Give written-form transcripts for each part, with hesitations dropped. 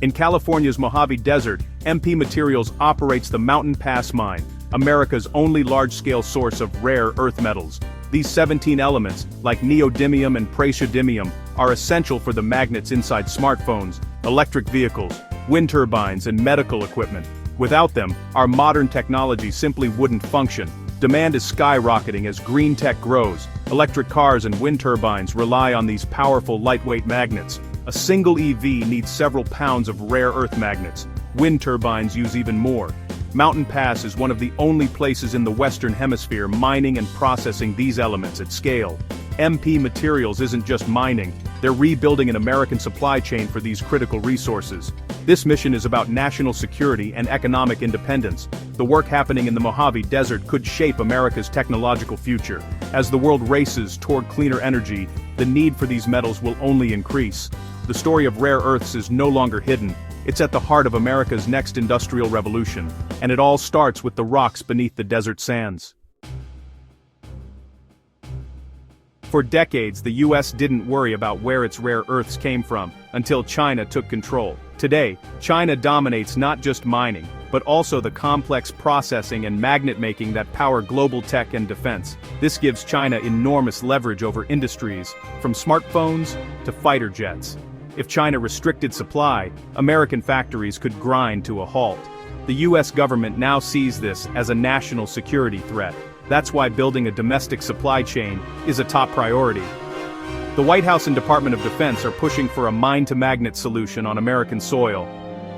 In California's Mojave Desert, MP Materials operates the Mountain Pass Mine, America's only large-scale source of rare earth metals. These 17 elements, like neodymium and praseodymium, are essential for the magnets inside smartphones, electric vehicles, wind turbines, and medical equipment. Without them, our modern technology simply wouldn't function. Demand is skyrocketing as green tech grows. Electric cars and wind turbines rely on these powerful lightweight magnets. A single EV needs several pounds of rare earth magnets. Wind turbines use even more. Mountain Pass is one of the only places in the Western Hemisphere mining and processing these elements at scale. MP Materials isn't just mining, they're rebuilding an American supply chain for these critical resources. This mission is about national security and economic independence. The work happening in the Mojave Desert could shape America's technological future. As the world races toward cleaner energy, the need for these metals will only increase. The story of rare earths is no longer hidden. It's at the heart of America's next industrial revolution, and it all starts with the rocks beneath the desert sands. For decades, the US didn't worry about where its rare earths came from, until China took control. Today, China dominates not just mining, but also the complex processing and magnet making that power global tech and defense. This gives China enormous leverage over industries, from smartphones to fighter jets. If China restricted supply, American factories could grind to a halt. The US government now sees this as a national security threat. That's why building a domestic supply chain is a top priority. The White House and Department of Defense are pushing for a mine-to-magnet solution on American soil.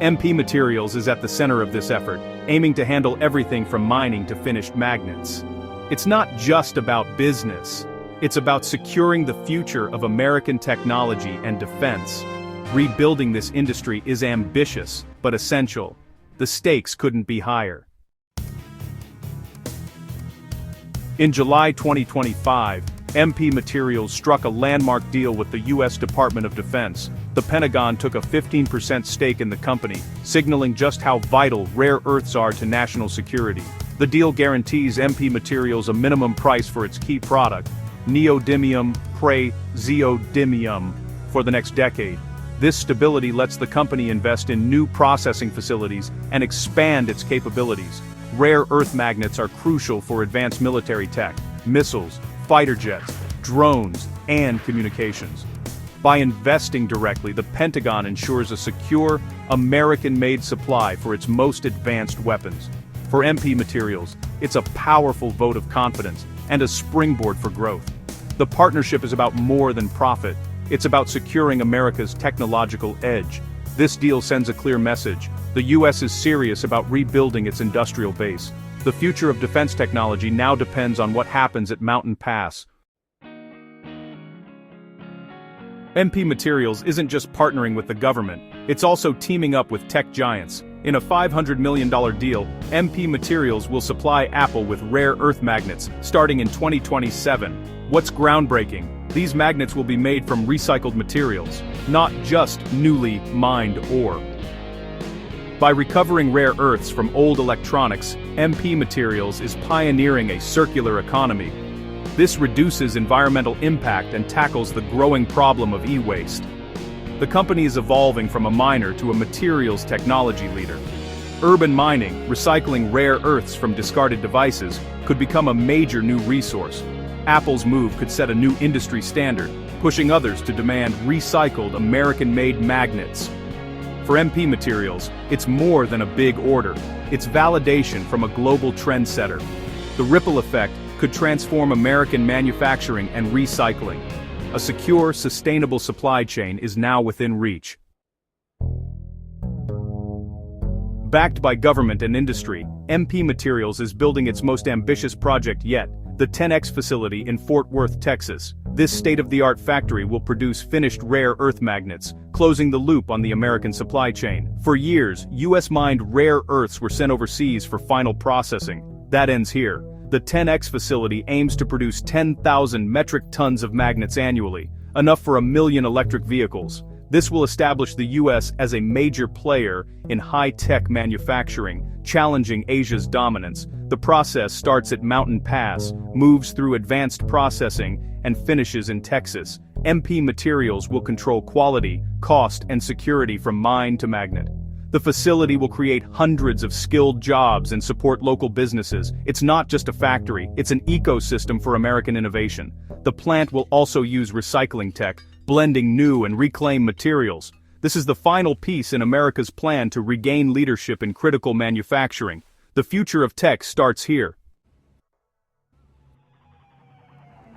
MP Materials is at the center of this effort, aiming to handle everything from mining to finished magnets. It's not just about business. It's about securing the future of American technology and defense. Rebuilding this industry is ambitious, but essential. The stakes couldn't be higher. In July 2025, MP Materials struck a landmark deal with the U.S. Department of Defense. The Pentagon took a 15% stake in the company, signaling just how vital rare earths are to national security. The deal guarantees MP Materials a minimum price for its key product, neodymium praseodymium, for the next decade. This stability lets the company invest in new processing facilities and expand its capabilities. Rare earth magnets are crucial for advanced military tech, missiles, fighter jets, drones, and communications. By investing directly, the Pentagon ensures a secure, American-made supply for its most advanced weapons. For MP Materials, it's a powerful vote of confidence and a springboard for growth. The partnership is about more than profit. It's about securing America's technological edge. This deal sends a clear message. The U.S. is serious about rebuilding its industrial base. The future of defense technology now depends on what happens at Mountain Pass. MP Materials isn't just partnering with the government, it's also teaming up with tech giants. In a $500 million deal, MP Materials will supply Apple with rare earth magnets, starting in 2027. What's groundbreaking? These magnets will be made from recycled materials, not just newly mined ore. By recovering rare earths from old electronics, MP Materials is pioneering a circular economy. This reduces environmental impact and tackles the growing problem of e-waste. The company is evolving from a miner to a materials technology leader. Urban mining, recycling rare earths from discarded devices, could become a major new resource. Apple's move could set a new industry standard, pushing others to demand recycled American-made magnets. For MP Materials, it's more than a big order. It's validation from a global trendsetter. The ripple effect could transform American manufacturing and recycling. A secure, sustainable supply chain is now within reach. Backed by government and industry, MP Materials is building its most ambitious project yet, the 10X facility in Fort Worth, Texas. This state-of-the-art factory will produce finished rare earth magnets, closing the loop on the American supply chain. For years, US-mined rare earths were sent overseas for final processing. That ends here. The 10X facility aims to produce 10,000 metric tons of magnets annually, enough for 1 million electric vehicles. This will establish the US as a major player in high-tech manufacturing, challenging Asia's dominance. The process starts at Mountain Pass, moves through advanced processing, and finishes in Texas. MP Materials will control quality, cost, and security from mine to magnet. The facility will create hundreds of skilled jobs and support local businesses. It's not just a factory, it's an ecosystem for American innovation. The plant will also use recycling tech, blending new and reclaimed materials. This is the final piece in America's plan to regain leadership in critical manufacturing. The future of tech starts here.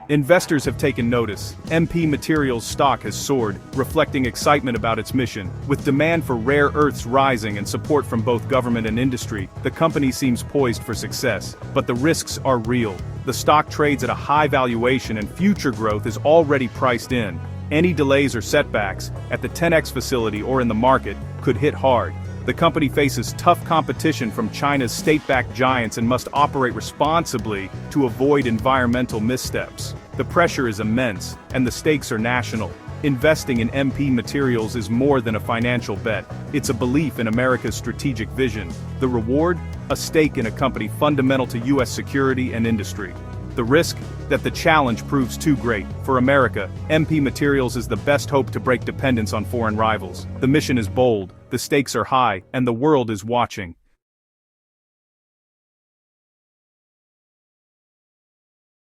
Investors have taken notice. MP Materials stock has soared, reflecting excitement about its mission. With demand for rare earths rising and support from both government and industry, the company seems poised for success. But the risks are real. The stock trades at a high valuation and future growth is already priced in. Any delays or setbacks, at the 10X facility or in the market, could hit hard. The company faces tough competition from China's state-backed giants and must operate responsibly to avoid environmental missteps. The pressure is immense, and the stakes are national. Investing in MP Materials is more than a financial bet. It's a belief in America's strategic vision. The reward? A stake in a company fundamental to U.S. security and industry. The risk? That the challenge proves too great. For America, MP Materials is the best hope to break dependence on foreign rivals. The mission is bold, the stakes are high, and the world is watching.